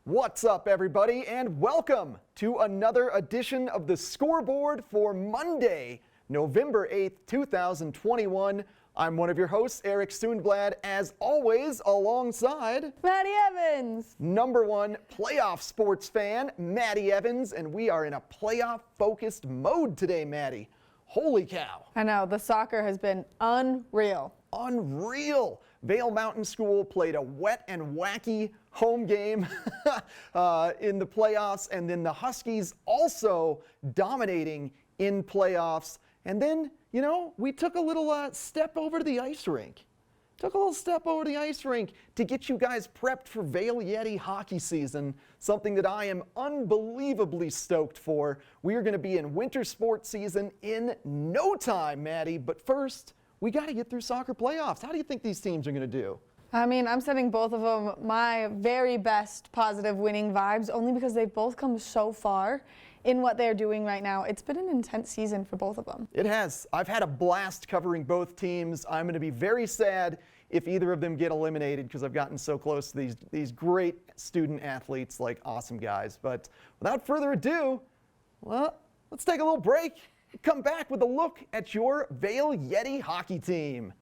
What's up, everybody, and welcome to another edition of the Scoreboard for Monday, November 8th, 2021. I'm one of your hosts, Eric Sundblad, as always, alongside Maddie Evans, #1 playoff sports fan, Maddie Evans, and we are in a playoff-focused mode today, Maddie. Holy cow. I know, the soccer has been unreal. Unreal. Vail Mountain School played a wet and wacky home game in the playoffs, and then the Huskies also dominating in playoffs. And then, you know, we took a little step over to the ice rink. Took a little step over to the ice rink to get you guys prepped for Vail Yeti hockey season, something that I am unbelievably stoked for. We are going to be in winter sports season in no time, Maddie, but first, we got to get through soccer playoffs. How do you think these teams are going to do? I mean, I'm sending both of them my very best positive winning vibes, only because they've both come so far in what they're doing right now. It's been an intense season for both of them. It has. I've had a blast covering both teams. I'm going to be very sad if either of them get eliminated because I've gotten so close to these great student athletes, like awesome guys. But without further ado, well, let's take a little break. Come back with a look at your Vail Yeti hockey team.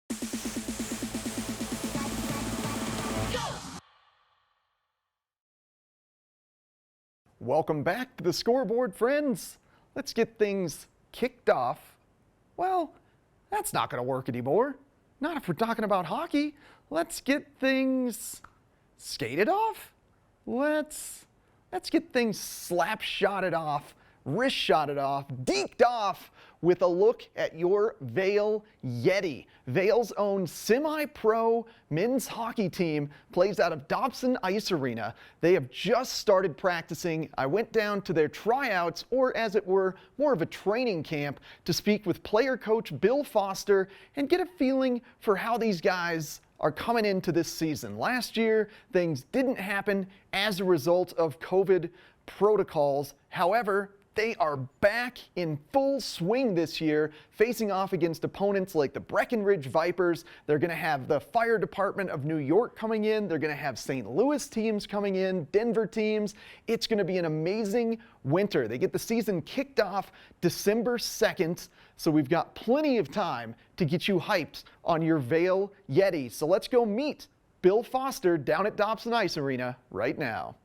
Welcome back to the Scoreboard, friends. Let's get things kicked off. Well, that's not going to work anymore. Not if we're talking about hockey. Let's get things skated off. Let's get things slap-shotted off, wrist-shotted off, deked off with a look at your Vail Yeti. Vail's own semi-pro men's hockey team plays out of Dobson Ice Arena. They have just started practicing. I went down to their tryouts, or as it were, more of a training camp, to speak with player coach Bill Foster and get a feeling for how these guys are coming into this season. Last year, things didn't happen as a result of COVID protocols. However, they are back in full swing this year, facing off against opponents like the Breckenridge Vipers. They're going to have the Fire Department of New York coming in. They're going to have St. Louis teams coming in, Denver teams. It's going to be an amazing winter. They get the season kicked off December 2nd, so we've got plenty of time to get you hyped on your Vail Yeti. So let's go meet Bill Foster down at Dobson Ice Arena right now.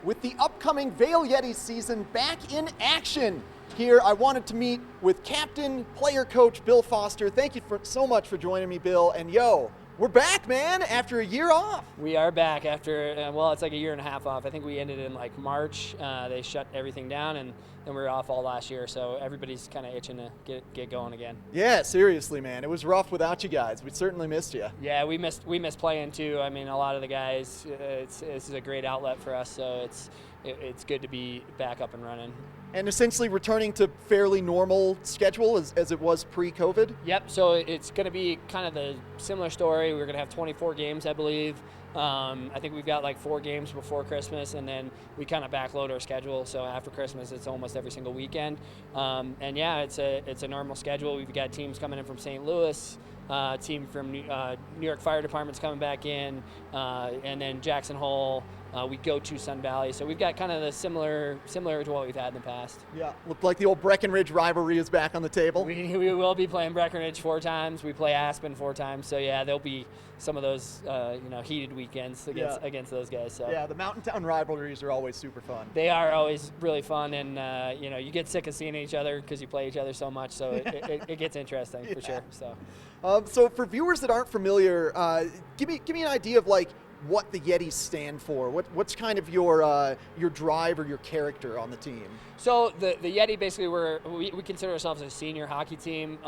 With the upcoming Vail Yeti season back in action here, I wanted to meet with captain, player coach Bill Foster. Thank you so much for joining me, Bill. And yo, we're back, man, after a year off. We are back after, well, it's like a year and a half off. I think we ended in like March. They shut everything down, and then we were off all last year. So everybody's kind of itching to get going again. Yeah, seriously, man. It was rough without you guys. We certainly missed you. Yeah, we missed playing too. I mean, a lot of the guys, this is a great outlet for us. So it's good to be back up and running. And essentially returning to fairly normal schedule as it was pre-COVID? Yep, so it's going to be kind of the similar story. We're going to have 24 games, I believe. I think we've got like 4 games before Christmas, and then we kind of backload our schedule. So after Christmas, it's almost every single weekend. And yeah, it's a normal schedule. We've got teams coming in from St. Louis, team from New York Fire Department's coming back in, and then Jackson Hole. We go to Sun Valley, so we've got kind of the similar to what we've had in the past. Yeah, looked like the old Breckenridge rivalry is back on the table. We will be playing Breckenridge 4 times. We play Aspen 4 times, so yeah, there'll be some of those heated weekends against those guys. So yeah, the Mountain Town rivalries are always super fun. They are always really fun, and you get sick of seeing each other because you play each other so much. So it gets interesting for sure. So for viewers that aren't familiar, give me an idea of like what the Yetis stand for. What's kind of your drive or your character on the team? So the Yeti, basically, we consider ourselves a senior hockey team.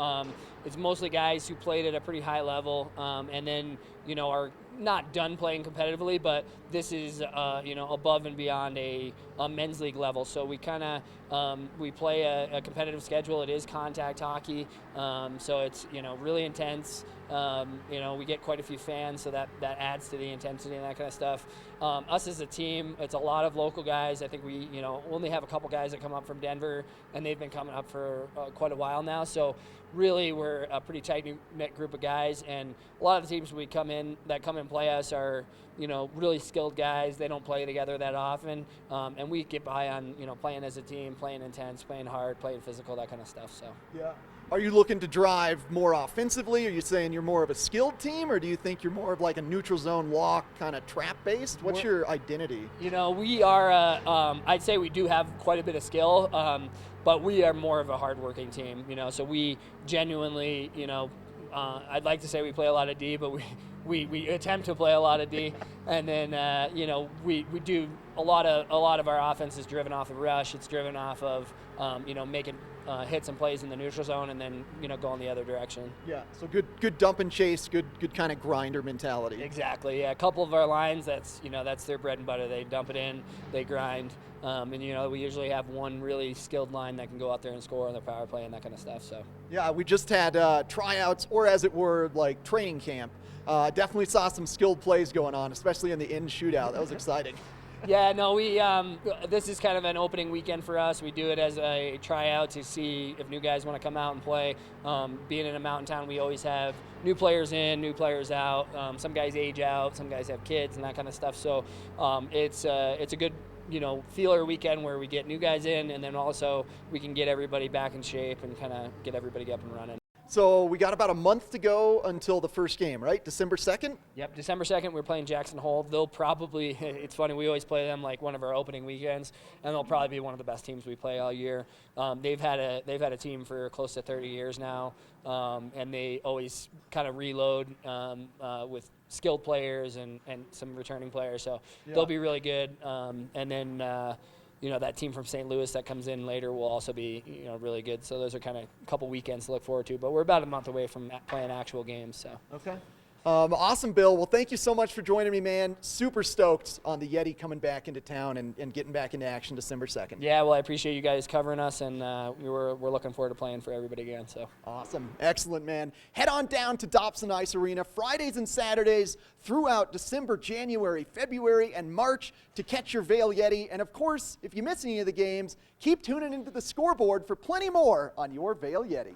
It's mostly guys who played at a pretty high level, and then are not done playing competitively, but this is above and beyond a men's league level. So we kind of we play a competitive schedule. It is contact hockey, so it's really intense. We get quite a few fans, so that adds to the intensity and that kind of stuff. Us as a team, it's a lot of local guys. I think we only have a couple guys that come up from Denver, and they've been coming up for quite a while now. So really we're a pretty tight-knit group of guys, and a lot of the teams that come and play us are, really skilled guys. They don't play together that often, and we get by on, playing as a team, playing intense, playing hard, playing physical, that kind of stuff. So. Yeah. Are you looking to drive more offensively? Are you saying you're more of a skilled team, or do you think you're more of like a neutral zone lock kind of trap based? What's your identity? We are, I'd say we do have quite a bit of skill, but we are more of a hardworking team, so we genuinely, I'd like to say we play a lot of D, but we attempt to play a lot of D, and then we do a lot of our offense is driven off of rush. It's driven off of making hits and plays in the neutral zone, and then going the other direction. Yeah, so good dump and chase, good kind of grinder mentality. Exactly. Yeah, a couple of our lines, that's their bread and butter. They dump it in, they grind, and we usually have one really skilled line that can go out there and score on their power play and that kind of stuff. So. Yeah, we just had tryouts, or as it were, like training camp. Definitely saw some skilled plays going on, especially in the end shootout. That was exciting. Yeah, no, this is kind of an opening weekend for us. We do it as a tryout to see if new guys want to come out and play. Being in a mountain town, we always have new players in, new players out. Some guys age out, some guys have kids and that kind of stuff. So it's a good, feeler weekend where we get new guys in, and then also we can get everybody back in shape and kind of get everybody up and running. So we got about a month to go until the first game, right? December 2nd? Yep, December 2nd, we're playing Jackson Hole. They'll probably, it's funny, we always play them like one of our opening weekends, and they'll probably be one of the best teams we play all year. They've had a team for close to 30 years now, and they always kind of reload with skilled players and some returning players, so they'll be really good. And then that team from St. Louis that comes in later will also be, really good. So those are kind of a couple weekends to look forward to. But we're about a month away from playing actual games. So. Okay. Awesome, Bill. Well, thank you so much for joining me, man. Super stoked on the Yeti coming back into town and getting back into action December 2nd. Yeah, well, I appreciate you guys covering us, and we're looking forward to playing for everybody again. So awesome. Excellent, man. Head on down to Dobson Ice Arena Fridays and Saturdays throughout December, January, February, and March to catch your Vail Yeti. And, of course, if you miss any of the games, keep tuning into the scoreboard for plenty more on your Vail Yeti.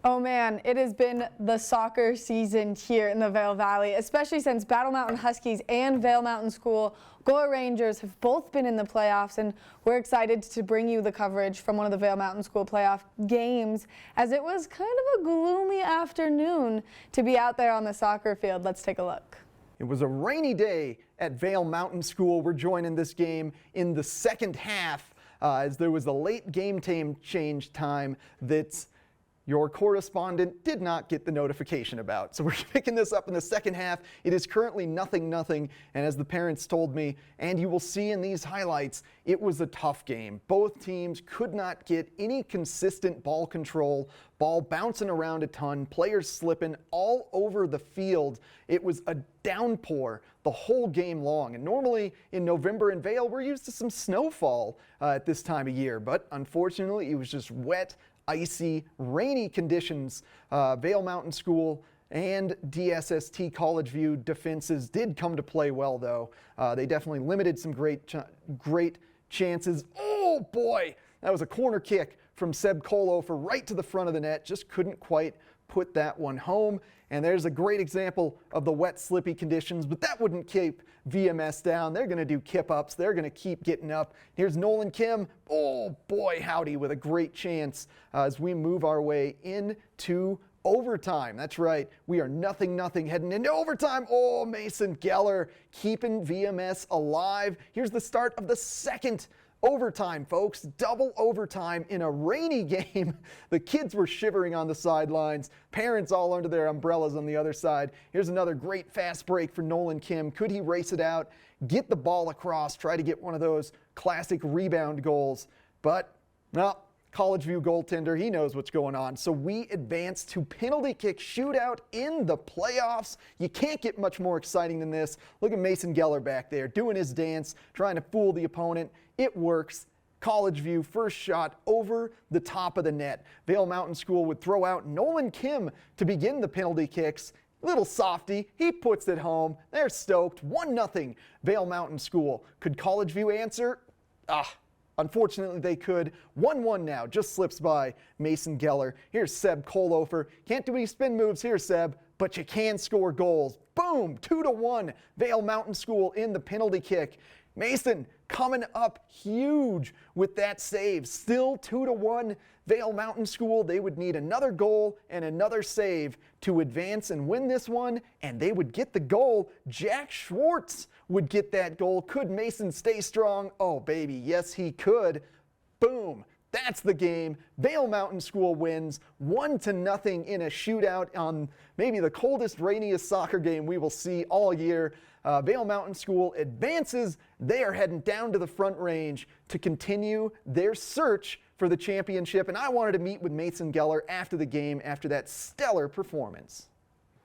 Oh man, it has been the soccer season here in the Vail Valley, especially since Battle Mountain Huskies and Vail Mountain School Gore Rangers have both been in the playoffs, and we're excited to bring you the coverage from one of the Vail Mountain School playoff games, as it was kind of a gloomy afternoon to be out there on the soccer field. Let's take a look. It was a rainy day at Vail Mountain School. We're joining this game in the second half as there was a late game change time that's your correspondent did not get the notification about. So we're picking this up in the second half. It is currently 0-0, and as the parents told me, and you will see in these highlights, it was a tough game. Both teams could not get any consistent ball control, ball bouncing around a ton, players slipping all over the field. It was a downpour the whole game long, and normally in November in Vail, we're used to some snowfall at this time of year, but unfortunately it was just wet, icy, rainy conditions. Vail Mountain School and DSST College View defenses did come to play well, though. They definitely limited some great chances. Oh boy, that was a corner kick from Seb Colo for right to the front of the net. Just couldn't quite put that one home. And there's a great example of the wet, slippy conditions, but that wouldn't keep VMS down. They're going to do kip-ups. They're going to keep getting up. Here's Nolan Kim. Oh, boy, howdy, with a great chance as we move our way into overtime. That's right. We are 0-0 heading into overtime. Oh, Mason Geller keeping VMS alive. Here's the start of the second overtime, folks. Double overtime in a rainy game. The kids were shivering on the sidelines. Parents all under their umbrellas on the other side. Here's another great fast break for Nolan Kim. Could he race it out, get the ball across, try to get one of those classic rebound goals? But, no. College View goaltender, he knows what's going on. So we advance to penalty kick shootout in the playoffs. You can't get much more exciting than this. Look at Mason Geller back there doing his dance, trying to fool the opponent. It works. College View, first shot over the top of the net. Vail Mountain School would throw out Nolan Kim to begin the penalty kicks. Little softy, he puts it home. They're stoked. 1-0 Vail Mountain School. Could College View answer? Unfortunately, they could. 1-1 now, just slips by Mason Geller. Here's Seb Kohlofer. Can't do any spin moves here, Seb, but you can score goals. Boom, 2-1, Vail Mountain School in the penalty kick. Mason coming up huge with that save. Still 2-1, Vail Mountain School. They would need another goal and another save to advance and win this one, and they would get the goal. Jack Schwartz would get that goal. Could Mason stay strong? Oh, baby, yes, he could. Boom. That's the game. Vail Mountain School wins 1-0 in a shootout on maybe the coldest, rainiest soccer game we will see all year. Vail Mountain School advances. They are heading down to the Front Range to continue their search for the championship. And I wanted to meet with Mason Geller after the game after that stellar performance.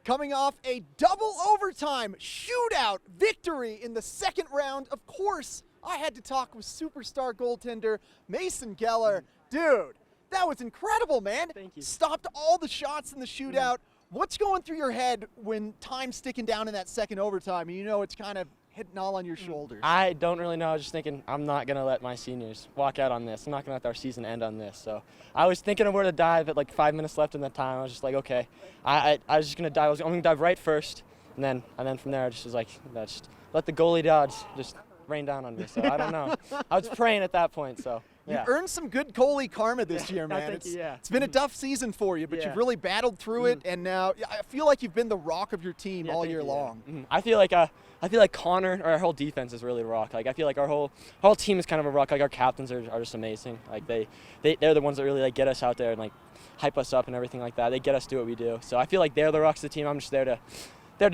Coming off a double overtime shootout victory in the second round, of course, I had to talk with superstar goaltender Mason Geller. Dude, that was incredible, man. Thank you. Stopped all the shots in the shootout. What's going through your head when time's sticking down in that second overtime and you know it's kind of hitting all on your shoulders? I don't really know. I was just thinking, I'm not going to let my seniors walk out on this. I'm not going to let our season end on this. So I was thinking of where to dive at like 5 minutes left in the time. I was just like, okay, I was just going to dive. I'm going to dive right first. And then from there, I just was like, just let the goalie dodge just rain down on me. So I don't know. I was praying at that point, so. Yeah. You've earned some good goalie karma this year, man. It's been a tough season for you, but you've really battled through it, and now I feel like you've been the rock of your team all year long. I feel like Connor, or our whole defense is really rock. Like I feel like our whole team is kind of a rock. Like our captains are just amazing. Like they're the ones that really like get us out there and like hype us up and everything like that. They get us to do what we do. So I feel like they're the rocks of the team. I'm just there to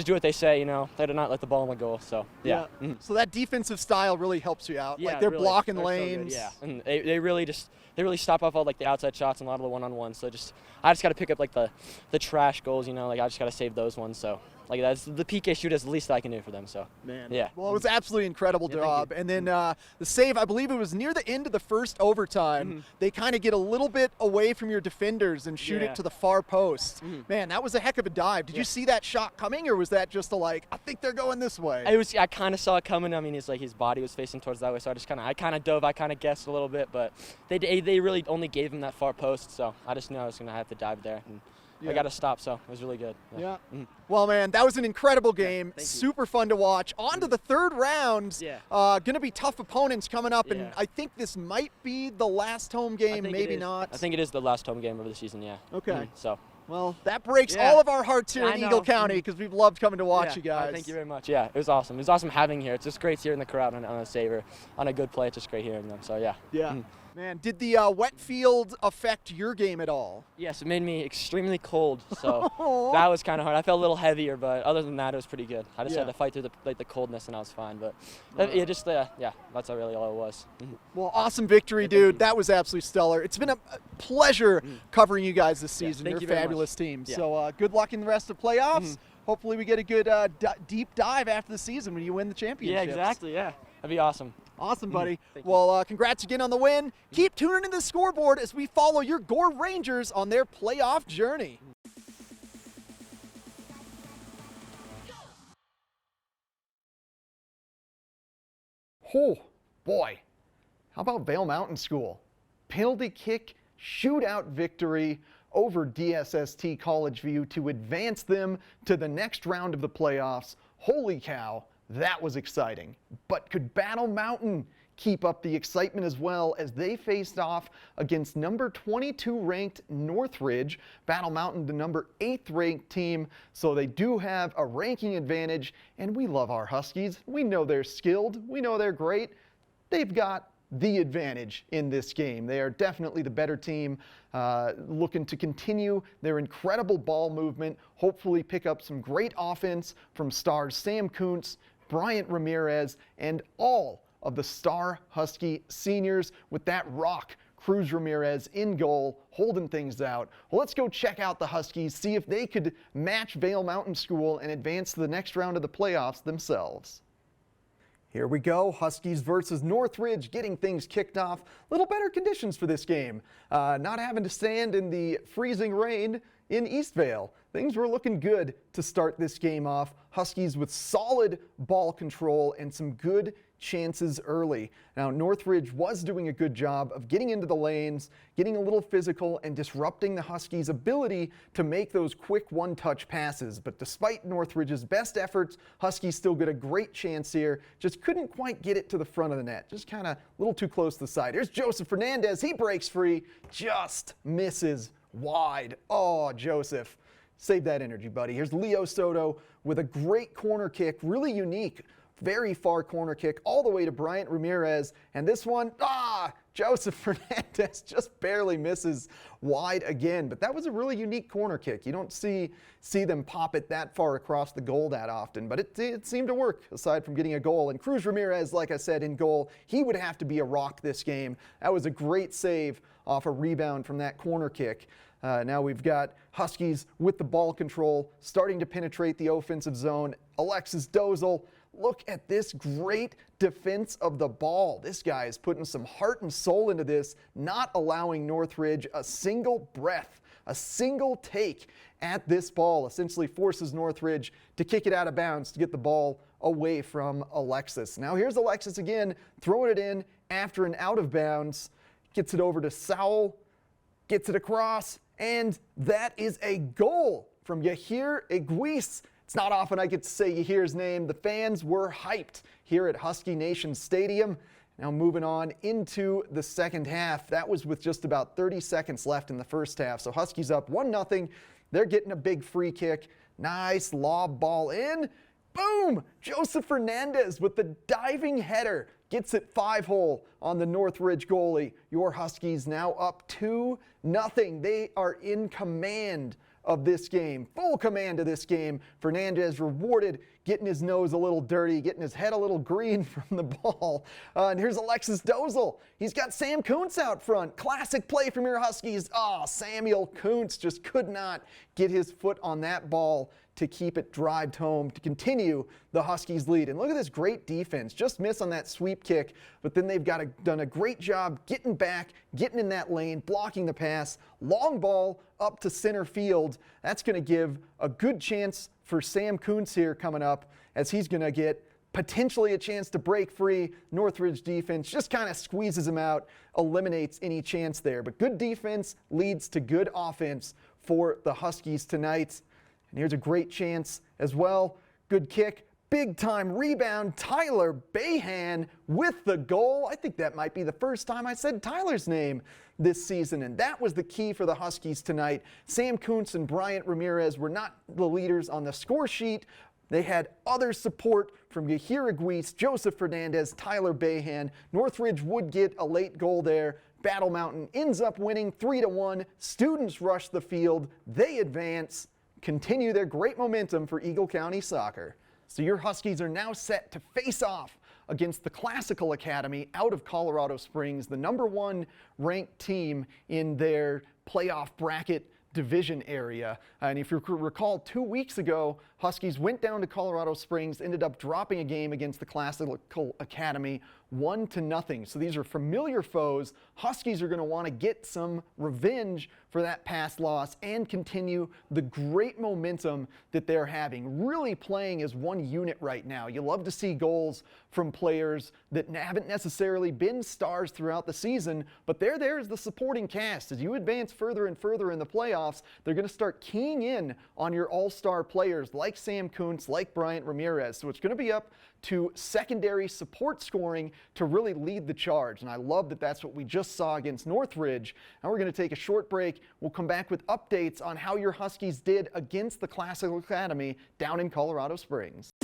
do what they say, there to not let the ball in the goal. So yeah. So that defensive style really helps you out. Yeah, like they're really, blocking they're lanes. So good, yeah, and they really stop off all like the outside shots and a lot of the one-on-ones. So I just got to pick up like the trash goals. Like I just got to save those ones. So like that's the PK shoot is the least I can do for them. So man, yeah. Well, it was absolutely incredible job. And then the save, I believe it was near the end of the first overtime. They kind of get a little bit away from your defenders and shoot it to the far post. Man, that was a heck of a dive. Did you see that shot coming, or was that just I think they're going this way? I kind of saw it coming. I mean, his body was facing towards that way, so I kind of dove. I kind of guessed a little bit, but they really only gave him that far post, so I just knew I was going to have to dive there. And I got to stop, so it was really good. Yeah. Well, man, that was an incredible game. Super fun to watch. On to the third round. Going to be tough opponents coming up, and I think this might be the last home game, maybe not. I think it is the last home game of the season, yeah. Okay. So. Well, that breaks all of our hearts here in Eagle County because we've loved coming to watch you guys. Thank you very much. Yeah, it was awesome. It was awesome having here. It's just great hearing the crowd on a saver, on a good play. It's just great hearing them. So, yeah. Yeah. Man, did the wet field affect your game at all? Yes, it made me extremely cold, so that was kind of hard. I felt a little heavier, but other than that, it was pretty good. I just had to fight through the coldness, and I was fine. But that's really all it was. Well, awesome victory, dude. That was absolutely stellar. It's been a pleasure covering you guys this season. You're a fabulous team. Yeah. So good luck in the rest of the playoffs. Hopefully we get a good deep dive after the season when you win the championship. Yeah, exactly, yeah. That'd be awesome. Awesome, buddy. Well, congrats again on the win. Keep tuning into the scoreboard as we follow your Gore Rangers on their playoff journey. Oh, boy. How about Vail Mountain School? Penalty kick shootout victory over DSST College View to advance them to the next round of the playoffs. Holy cow. That was exciting. But could Battle Mountain keep up the excitement as well as they faced off against number 22 ranked Northridge? Battle Mountain, the number 8th ranked team, so they do have a ranking advantage, and we love our Huskies. We know they're skilled. We know they're great. They've got the advantage in this game. They are definitely the better team, looking to continue their incredible ball movement, hopefully pick up some great offense from stars Sam Kuntz, Bryant Ramirez, and all of the star Husky seniors with that rock, Cruz Ramirez, in goal, holding things out. Well, let's go check out the Huskies, see if they could match Vail Mountain School and advance to the next round of the playoffs themselves. Here we go, Huskies versus Northridge, getting things kicked off. Little better conditions for this game. Not having to stand in the freezing rain in East Vail. Things were looking good to start this game off. Huskies with solid ball control and some good chances early. Now, Northridge was doing a good job of getting into the lanes, getting a little physical, and disrupting the Huskies' ability to make those quick one-touch passes. But despite Northridge's best efforts, Huskies still get a great chance here. Just couldn't quite get it to the front of the net. Just kind of a little too close to the side. Here's Joseph Fernandez. He breaks free, just misses wide. Oh, Joseph. Save that energy, buddy. Here's Leo Soto with a great corner kick, really unique. Very far corner kick all the way to Bryant Ramirez. And this one, Joseph Fernandez just barely misses wide again. But that was a really unique corner kick. You don't see them pop it that far across the goal that often. But it seemed to work, aside from getting a goal. And Cruz Ramirez, like I said, in goal, he would have to be a rock this game. That was a great save off a rebound from that corner kick. Now we've got Huskies with the ball control, starting to penetrate the offensive zone. Alexis Dozel. Look at this great defense of the ball. This guy is putting some heart and soul into this, not allowing Northridge a single breath, a single take at this ball. Essentially forces Northridge to kick it out of bounds to get the ball away from Alexis. Now here's Alexis again, throwing it in after an out of bounds. Gets it over to Sowell, gets it across, and that is a goal from Yahir Iguis. It's not often I get to say Yahir's name. The fans were hyped here at Husky Nation Stadium. Now moving on into the second half. That was with just about 30 seconds left in the first half. So Huskies up 1-0. They're getting a big free kick. Nice lob ball in. Boom! Joseph Fernandez with the diving header. Gets it 5-hole on the Northridge goalie. Your Huskies now up 2-0. They are in command of this game, full command of this game. Fernandez rewarded, getting his nose a little dirty, getting his head a little green from the ball. And here's Alexis Dozel. He's got Sam Kuntz out front. Classic play from your Huskies. Samuel Kuntz just could not get his foot on that ball to keep it drived home to continue the Huskies' lead. And look at this great defense. Just miss on that sweep kick, but then they've done a great job getting back, getting in that lane, blocking the pass. Long ball up to center field. That's going to give a good chance for Sam Kuntz here coming up, as he's going to get potentially a chance to break free. Northridge defense just kind of squeezes him out, eliminates any chance there. But good defense leads to good offense for the Huskies tonight. And here's a great chance as well. Good kick, big time rebound. Tyler Bahan with the goal. I think that might be the first time I said Tyler's name this season, and that was the key for the Huskies tonight. Sam Kuntz and Bryant Ramirez were not the leaders on the score sheet. They had other support from Yahir Iguis, Joseph Fernandez, Tyler Bahan. Northridge would get a late goal there. Battle Mountain ends up winning 3-1. Students rush the field. They advance, continue their great momentum for Eagle County soccer. So your Huskies are now set to face off against the Classical Academy out of Colorado Springs, the #1 ranked team in their playoff bracket division area. And if you recall, 2 weeks ago, Huskies went down to Colorado Springs, ended up dropping a game against the Classical Academy 1-0. So these are familiar foes. Huskies are going to want to get some revenge for that past loss and continue the great momentum that they're having. Really playing as one unit right now. You love to see goals from players that haven't necessarily been stars throughout the season, but they're there as the supporting cast. As you advance further and further in the playoffs, they're going to start keying in on your all-star players like Sam Kuntz, like Bryant Ramirez. So it's going to be up to secondary support scoring to really lead the charge. And I love that that's what we just saw against Northridge. Now we're going to take a short break. We'll come back with updates on how your Huskies did against the Classical Academy down in Colorado Springs.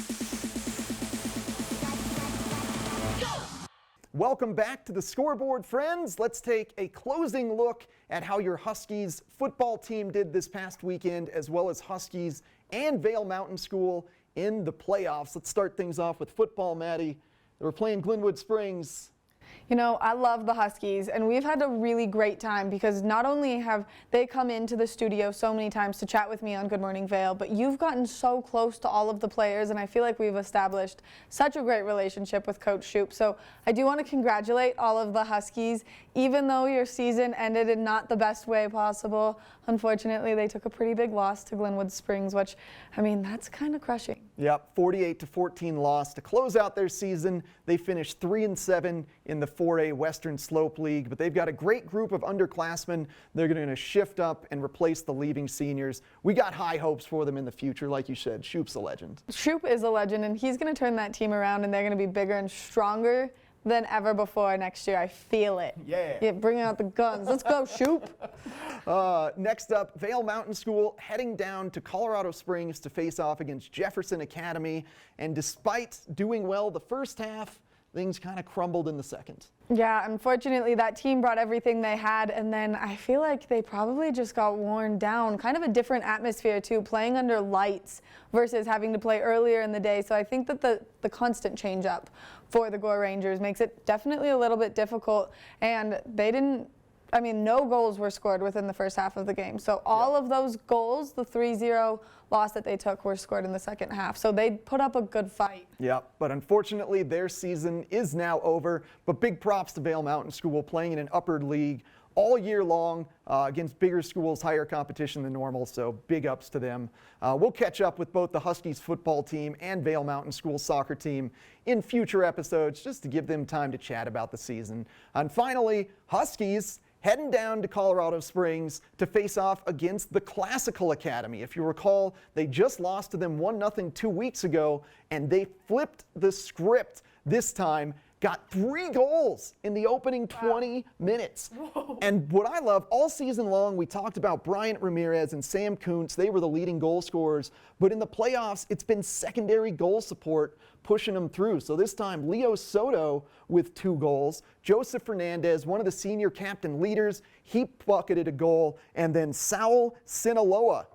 Welcome back to the scoreboard, friends. Let's take a closing look at how your Huskies football team did this past weekend, as well as Huskies and Vail Mountain School in the playoffs. Let's start things off with football, Maddie. They were playing Glenwood Springs. You know, I love the Huskies, and we've had a really great time because not only have they come into the studio so many times to chat with me on Good Morning Vail, but you've gotten so close to all of the players, and I feel like we've established such a great relationship with Coach Shoup. So I do want to congratulate all of the Huskies, even though your season ended in not the best way possible. Unfortunately, they took a pretty big loss to Glenwood Springs, which, I mean, that's kind of crushing. Yep, 48-14 loss to close out their season. They finished 3-7 in the 4A Western Slope League, but they've got a great group of underclassmen. They're going to shift up and replace the leaving seniors. We got high hopes for them in the future. Like you said, Shoup's a legend. Shoup is a legend, and he's going to turn that team around, and they're going to be bigger and stronger than ever before next year. I feel it. Yeah. Bring out the guns. Let's go, Shoup. Next up, Vail Mountain School heading down to Colorado Springs to face off against Jefferson Academy. And despite doing well the first half, things kind of crumbled in the second. Yeah, unfortunately, that team brought everything they had, and then I feel like they probably just got worn down. Kind of a different atmosphere, too, playing under lights versus having to play earlier in the day. So I think that the constant change-up for the Gore Rangers makes it definitely a little bit difficult, and they didn't, I mean, no goals were scored within the first half of the game. So all of those goals, the 3-0 loss that they took, were scored in the second half. So they put up a good fight. Yeah, but unfortunately their season is now over. But big props to Vail Mountain School, playing in an upper league all year long against bigger schools, higher competition than normal. So big ups to them. We'll catch up with both the Huskies football team and Vail Mountain School soccer team in future episodes just to give them time to chat about the season. And finally, Huskies heading down to Colorado Springs to face off against the Classical Academy. If you recall, they just lost to them 1-0 2 weeks ago, and they flipped the script this time, got 3 goals in the opening 20 minutes. Whoa. And what I love, all season long, we talked about Bryant Ramirez and Sam Kuntz. They were the leading goal scorers, but in the playoffs, it's been secondary goal support pushing them through. So this time, Leo Soto with 2 goals. Joseph Fernandez, one of the senior captain leaders, he bucketed a goal. And then Saul Sinaloa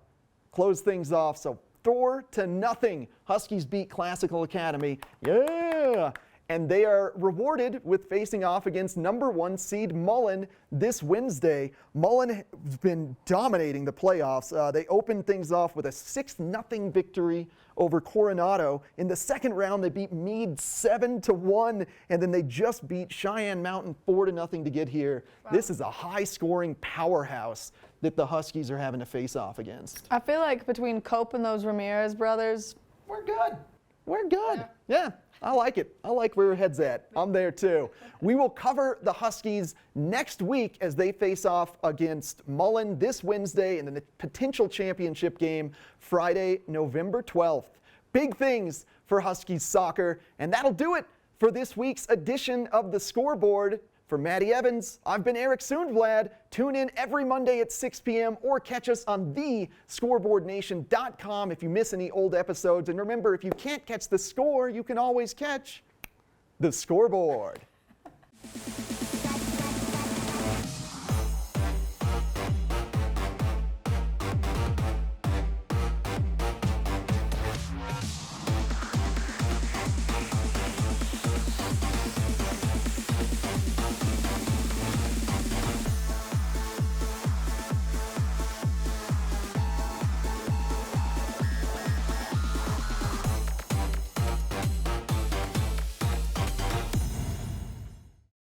closed things off. So 4-0, Huskies beat Classical Academy. Yeah! And they are rewarded with facing off against number 1 seed Mullen this Wednesday. Mullen has been dominating the playoffs. They opened things off with a 6-0 victory over Coronado. In the second round, they beat Meade 7-1, and then they just beat Cheyenne Mountain 4-0 to get here. Wow. This is a high-scoring powerhouse that the Huskies are having to face off against. I feel like between Cope and those Ramirez brothers, we're good. We're good. Yeah. I like it. I like where your head's at. I'm there too. We will cover the Huskies next week as they face off against Mullen this Wednesday, and then the potential championship game Friday, November 12th. Big things for Huskies soccer, and that'll do it for this week's edition of The Scoreboard. For Maddie Evans, I've been Eric Sundblad. Tune in every Monday at 6 p.m. or catch us on thescoreboardnation.com if you miss any old episodes. And remember, if you can't catch the score, you can always catch the scoreboard.